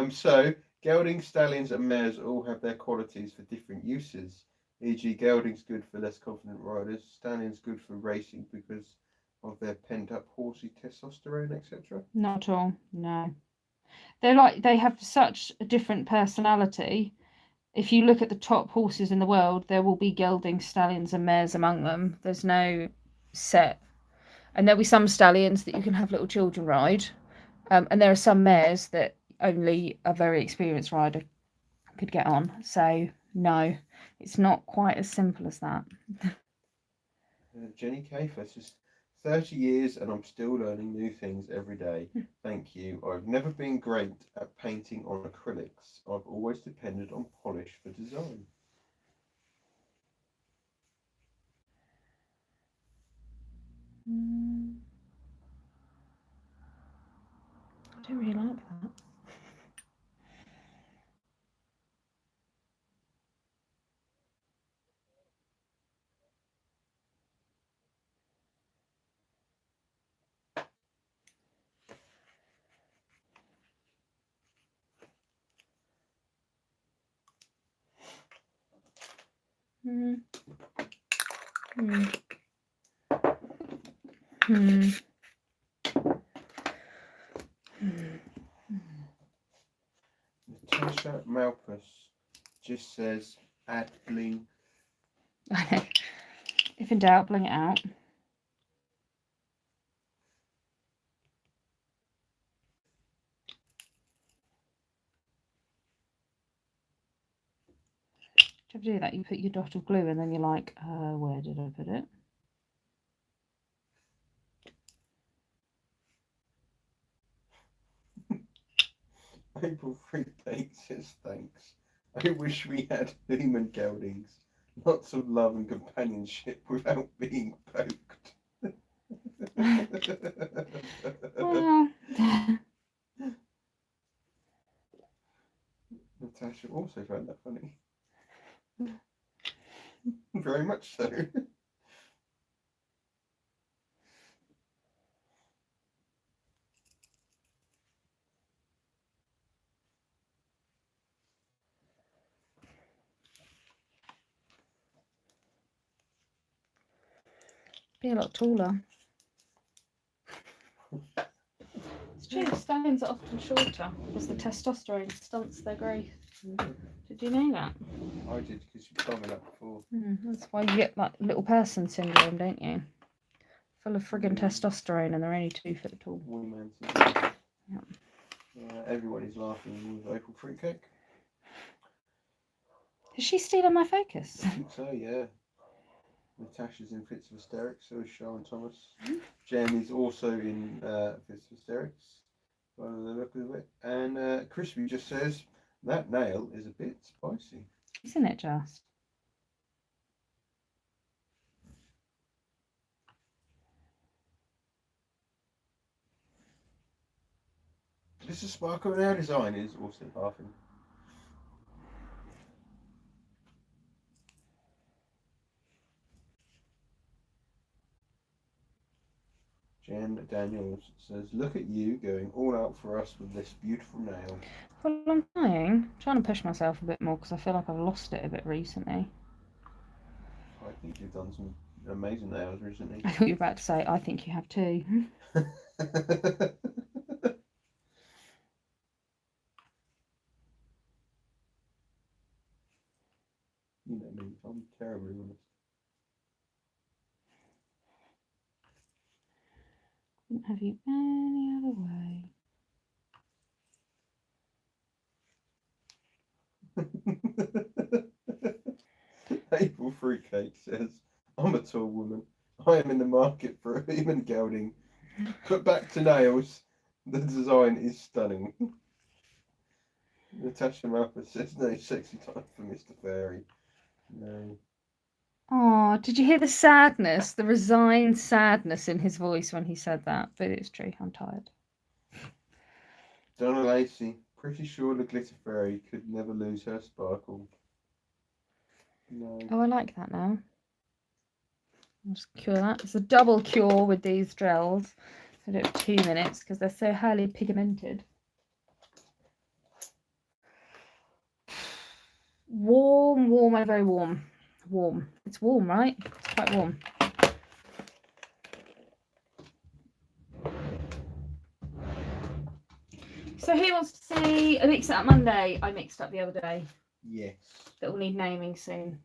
So geldings, stallions, and mares all have their qualities for different uses. E.g., geldings good for less confident riders, stallions good for racing because of their pent-up horsey testosterone, etc.
Not at all. No. They have such a different personality. If you look at the top horses in the world, there will be geldings, stallions, and mares among them. There's no set. And there'll be some stallions that you can have little children ride. And there are some mares that only a very experienced rider could get on. So, no, it's not quite as simple as that.
Jenny Kafer says, 30 years and I'm still learning new things every day. Thank you. I've never been great at painting on acrylics. I've always depended on polish for design.
I don't really like that.
Natasha Malpus just says, add bling.
If in doubt, bling it out. Do you ever do that? You put your dot of glue and then you're like, where did I put it?
April Fruitcake says, thanks. I wish we had human geldings. Lots of love and companionship without being poked.
Well,
Natasha also found that funny. Very much so.
be a lot taller. It's true, stallions are often shorter because the testosterone stunts their growth. Did you know that?
I did, because you told me that before.
That's why you get like little person syndrome, don't you? Full of friggin' testosterone and they're only 2 foot tall.
Woman syndrome.
Yeah.
Everyone is laughing with April Fruitcake.
Is she stealing my focus?
I think so, yeah. Natasha's in fits of hysterics, so is Sharon Thomas. Jen is also in fits of hysterics, by the look of it. And Crispy just says, that nail is a bit spicy.
Isn't it just?
This is sparkle nail design is also laughing. Jen Daniels says, look at you going all out for us with this beautiful nail.
Well, I'm trying to push myself a bit more because I feel like I've lost it a bit recently.
I think you've done some amazing nails recently.
I thought you were about to say, I think you have too.
You know me, I'm terribly honest.
Couldn't have you any other way.
April Fruitcake says, I'm a tall woman. I am in the market for a human gelding. But back to nails. The design is stunning. Natasha Mappa says, no sexy time for Mr. Fairy. No.
Oh, did you hear the sadness, the resigned sadness in his voice when he said that? But it's true, I'm tired.
Donna Lacey, pretty sure the glitter fairy could never lose her sparkle. No.
Oh, I like that now. I'll just cure that. It's a double cure with these gels. I do it for 2 minutes because they're so highly pigmented. Warm and very warm. Warm. It's warm, right? It's quite warm. So who wants to see a Mix It Up Monday? I mixed up the other day.
Yes.
That will need naming soon.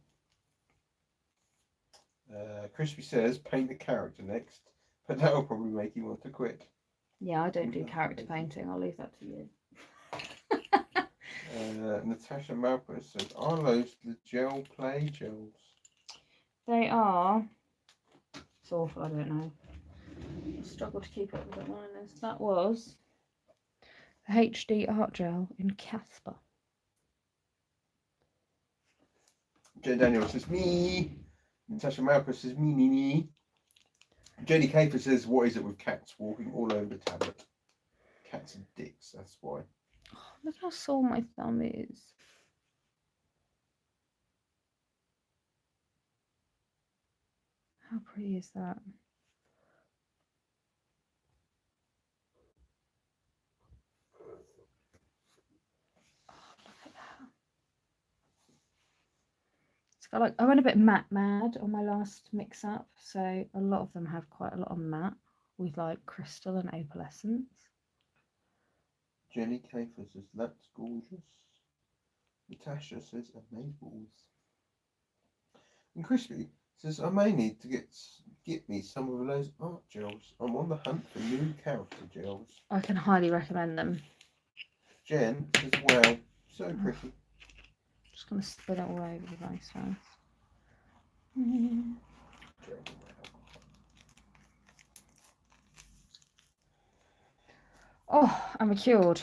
Crispy says, paint the character next, but that will probably make you want to quit.
Yeah, I don't do character painting. I'll leave that to you.
Natasha Malpa says, are those the gel play gels?
They are. It's awful, I don't know. I struggle to keep up with it. That was the HD art gel in Casper.
Jen Daniel says, me. Natasha Malpa says, me. Jenny Caper says, what is it with cats walking all over the tablet? Cats and dicks, that's why.
Oh, look how sore my thumb is. How pretty is that? Oh, look at that. It's got like, I went a bit matte mad on my last mix up, so a lot of them have quite a lot of matte with like crystal and opalescence.
Jenny Caper says, that's gorgeous. Natasha says, amazeballs. And Crispy says, I may need to get me some of those art gels. I'm on the hunt for new character gels.
I can highly recommend them.
Jen says, wow, so pretty.
Just going to spin it all over the place first. Oh, I'm cured.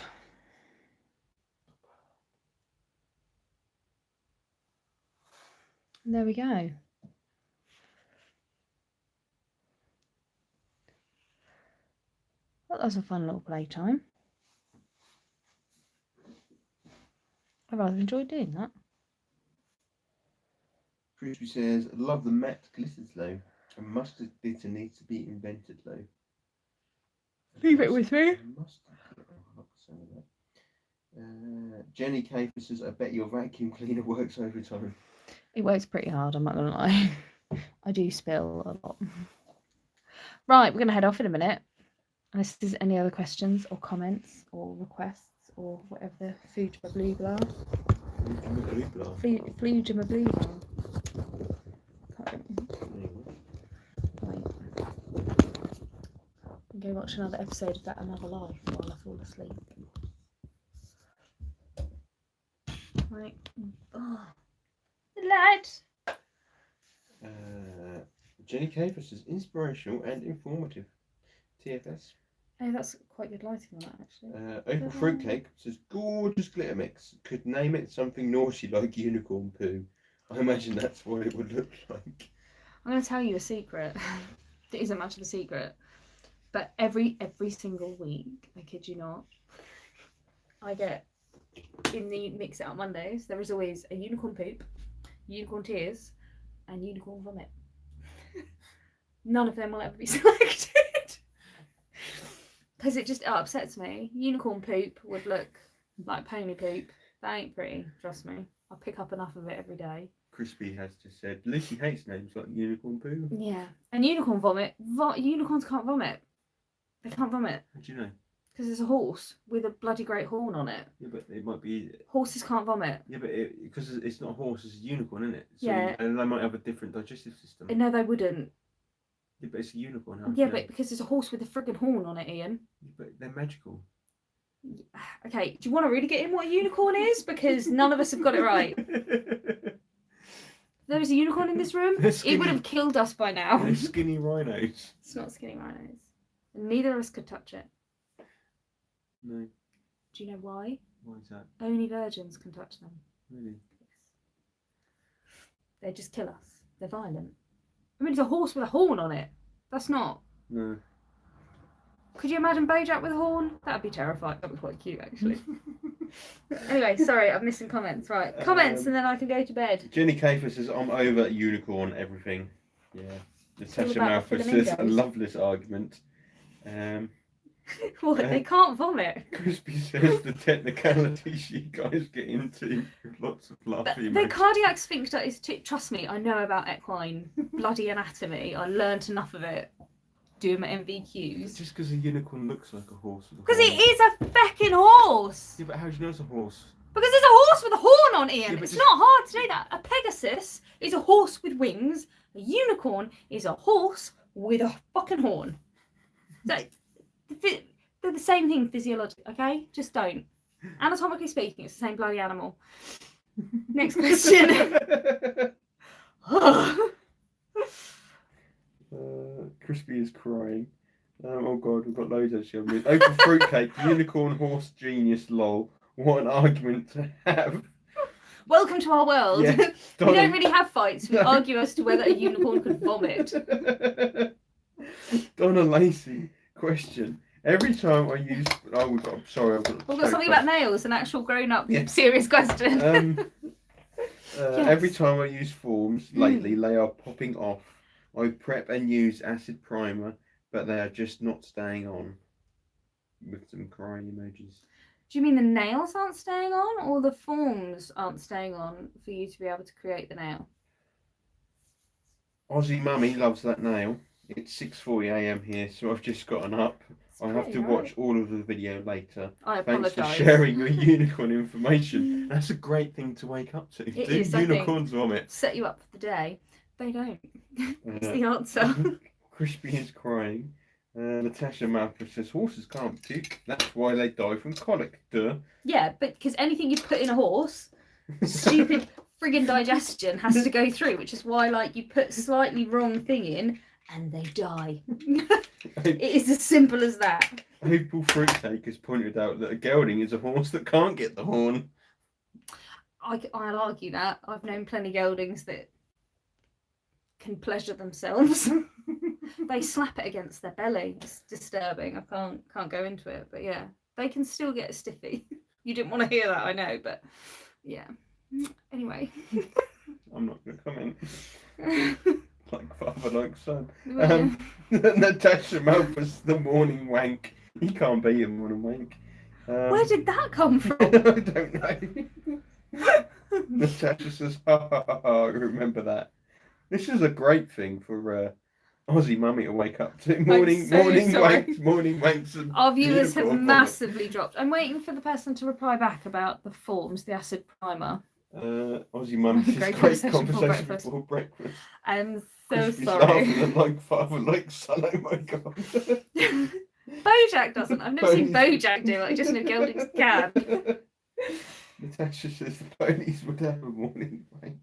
And there we go. Well, that was a fun little playtime. I rather enjoyed doing that.
Crispy says, love the matte glitters though. A mustard glitter needs to be invented though.
Leave it with me.
Jenny Caper says, I bet your vacuum cleaner works overtime.
It works pretty hard, I'm not going to lie. I do spill a lot. Right, we're going to head off in a minute. Unless there's any other questions or comments or requests or whatever the flujima are. Flujima. I'm going to watch another episode of That Another Life while I fall asleep. Right. Oh. The light.
Jenny Caver says inspirational and informative. TFS.
Oh, that's quite good lighting on that, actually.
Opal Fruitcake says gorgeous glitter mix. Could name it something naughty like unicorn poo. I imagine that's what it would look like.
I'm going to tell you a secret. It isn't much of a secret, but every single week, I kid you not, I get in the Mix It Up Mondays. There is always a unicorn poop, unicorn tears, and unicorn vomit. None of them will ever be selected because it just upsets me. Unicorn poop would look like pony poop. That ain't pretty. Trust me. I pick up enough of it every day.
Crispy has just said Lucy hates names like unicorn poo.
Yeah, and unicorn vomit. Unicorns can't vomit. They can't vomit.
How do you know?
Because there's a horse with a bloody great horn on it.
Yeah, but it might be.
Horses can't vomit.
Yeah, but because it's not a horse, it's a unicorn, isn't it? So,
Yeah.
And they might have a different digestive system.
No, they wouldn't.
Yeah, but it's a unicorn. How
Yeah, but because there's a horse with a friggin' horn on it, Ian.
Yeah, but they're magical.
Okay, do you want to really get in what a unicorn is? Because none of us have got it right. If there was a unicorn in this room, it would have killed us by now.
They're skinny rhinos.
It's not skinny rhinos. Neither of us could touch it.
No.
Do you know why?
Why is that?
Only virgins can touch them.
Really?
Yes. They just kill us. They're violent. I mean, it's a horse with a horn on it. That's not.
No.
Could you imagine Bojack with a horn? That'd be terrifying. That'd be quite cute, actually. Anyway, sorry, I'm missing comments. Right, comments, and then I can go to bed.
Jenny Cafer says, I'm over unicorn everything. Yeah. Natasha Malfoy says, a loveless argument.
What, they can't vomit?
Crispy says, the technicalities you guys get into. Lots of laughing.
The cardiac sphincter is, trust me, I know about equine bloody anatomy. I learnt enough of it doing my MVQs.
Just because a unicorn looks like a horse.
Because it is a feckin' horse!
Yeah, but how do you know it's a horse?
Because there's a horse with a horn on, Ian.
Yeah,
it's not hard to know that. A Pegasus is a horse with wings. A unicorn is a horse with a fucking horn. So, they're the same thing physiologically, okay? Just don't. Anatomically speaking, it's the same bloody animal. Next question.
Crispy is crying. Oh god, we've got loads actually. Open fruitcake, unicorn, horse, genius, lol. What an argument to have.
Welcome to our world.
Yeah,
we don't really have fights. We argue as to whether a unicorn could vomit.
Donna Lacey, question. Every time I use... Oh, we've got
something about nails, an actual grown-up serious question.
Yes. Every time I use forms lately, they are popping off. I prep and use acid primer, but they are just not staying on. With some crying emojis.
Do you mean the nails aren't staying on, or the forms aren't staying on for you to be able to create the nail?
Aussie Mummy loves that nail. It's 6:40 AM here, so I've just gotten up. I have to watch all of the video later.
I apologise.
Thanks for sharing your unicorn information. That's a great thing to wake up to.
It is,
unicorns vomit?
Set you up for the day. They don't. That's the answer.
Crispy is crying. Natasha Malfoy says horses can't puke. That's why they die from colic. Duh.
Yeah, but because anything you put in a horse, stupid friggin' digestion has to go through, which is why, like, you put slightly wrong thing in and they die. It is as simple as that.
Opal Fruitcake has pointed out that a gelding is a horse that can't get the horn.
I'll argue that. I've known plenty of geldings that can pleasure themselves. They slap it against their belly. It's disturbing. I can't go into it, but yeah, they can still get a stiffy. You didn't want to hear that, I know, but yeah. Anyway,
I'm not going to comment. Like father, like son.
Yeah.
Natasha Malfoy's the morning wank. He can't be a morning wank.
Where did that come from?
I don't know. Natasha says, ha ha ha ha, remember that. This is a great thing for Aussie Mummy to wake up to. Morning wanks.
Our viewers have massively dropped. I'm waiting for the person to reply back about the forms, the acid primer.
Aussie Mummy says, great conversation before breakfast.
I'm so
Crispy's
sorry.
laughing like father, like son. Oh my god.
Bojack doesn't. I've never seen Bojack do it. I just know geldings can.
Natasha says the ponies would have a morning wank.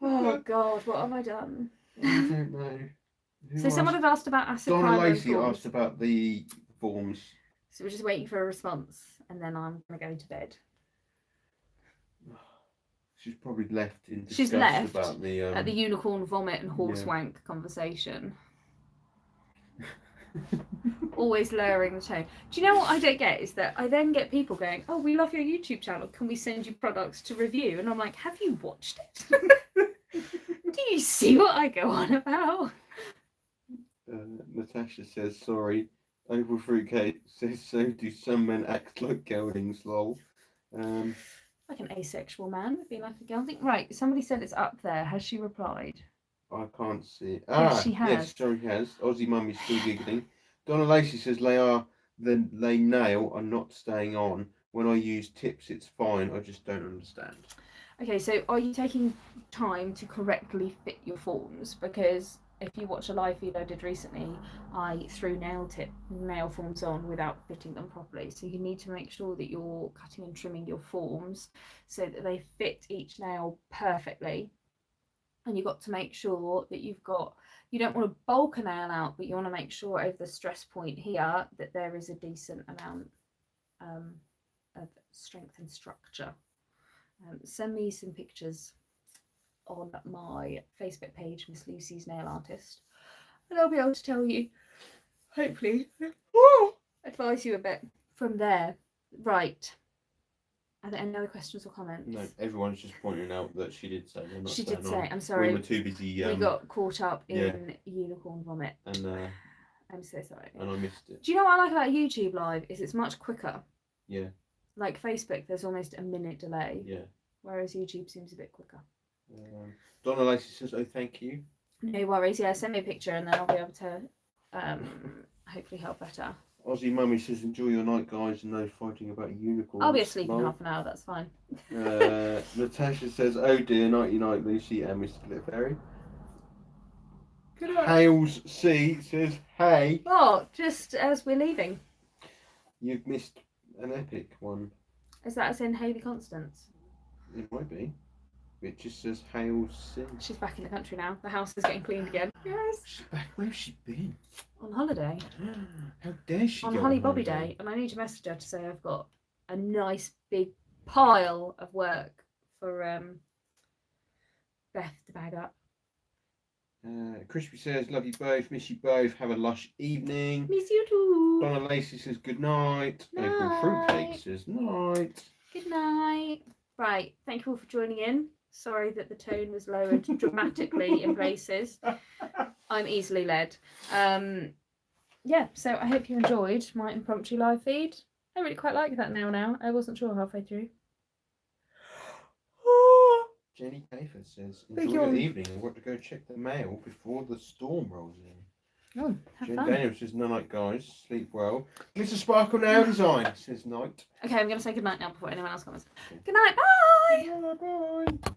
Oh god, what have I done?
I don't know.
So someone had asked about acid
Donna
primer and
Lacey
forms.
asked about the forms.
So we're just waiting for a response, and then I'm gonna go to bed.
She's probably left in disgust
She's left
about the
at the unicorn vomit and horse
yeah.
wank conversation. Always lowering the tone. Do you know what I don't get is that I then get people going, "Oh, we love your YouTube channel. Can we send you products to review?" And I'm like, "Have you watched it? Do you see what I go on about?"
Natasha says, sorry, Oval Fruitcake says, so do some men act like geldings, lol.
Like an asexual man would be like a girl. I think, right, somebody said it's up there. Has she replied?
I can't see it.
Yes, she has.
Yes, sorry, has. Aussie Mummy's still giggling. Donna Lacey says, they nail are not staying on. When I use tips, it's fine. I just don't understand.
Okay, so are you taking time to correctly fit your forms? Because if you watch a live feed I did recently, I threw nail forms on without fitting them properly. So you need to make sure that you're cutting and trimming your forms so that they fit each nail perfectly. And you've got to make sure that you don't want to bulk a nail out, but you want to make sure over the stress point here that there is a decent amount of strength and structure. Send me some pictures on my Facebook page, Miss Lucy's Nail Artist, and I'll be able to tell you, hopefully, advise you a bit from there. Right. Are there any other questions or comments?
No, everyone's just pointing out that she did say they're not.
She did say. I'm sorry.
We were too busy.
We got caught up in unicorn vomit.
And
I'm so sorry.
And I missed it.
Do you know what I like about YouTube Live? Is it's much quicker.
Yeah.
Like Facebook, there's almost a minute delay.
Yeah.
Whereas YouTube seems a bit quicker.
Donna Lacey says, "Oh, thank you."
No worries. Yeah, send me a picture and then I'll be able to hopefully help better.
Aussie Mummy says, "Enjoy your night, guys, and no fighting about unicorns."
I'll be asleep in half an hour. That's fine.
Natasha says, "Oh dear, nighty night, Lucy and Mr. Glitter
Good night.
Hales C says, "Hey."
Oh, just as we're leaving.
You've missed an epic one.
Is that as in Hayley Constance?
It might be. It just says Hales C.
She's back in the country now. The house is getting cleaned again. Yes.
She's back. Where's she been?
On holiday.
How dare she?
On
go
Honey
on
Bobby
holiday?
Day, and I need to message her to say I've got a nice big pile of work for Beth to bag up.
Crispy says, "Love you both, miss you both. Have a lush evening."
Miss you too.
Donna Lacey says, "Good night." April
Night.
Fruitcake says, "Night."
Good night. Right, thank you all for joining in. Sorry that the tone was lowered dramatically in places. I'm easily led. Yeah, so I hope you enjoyed my impromptu live feed. I really quite like that now. I wasn't sure halfway through.
Jenny Kafer says, "Enjoy your evening. I want to go check the mail before the storm rolls in."
Oh, have
Jen
fun.
Daniel says, "No night, guys. Sleep well." Glitter Sparkle Nail Design says, "Night."
Okay, I'm going to say good night now before anyone else comes.
Okay.
Good night, bye!
Bye.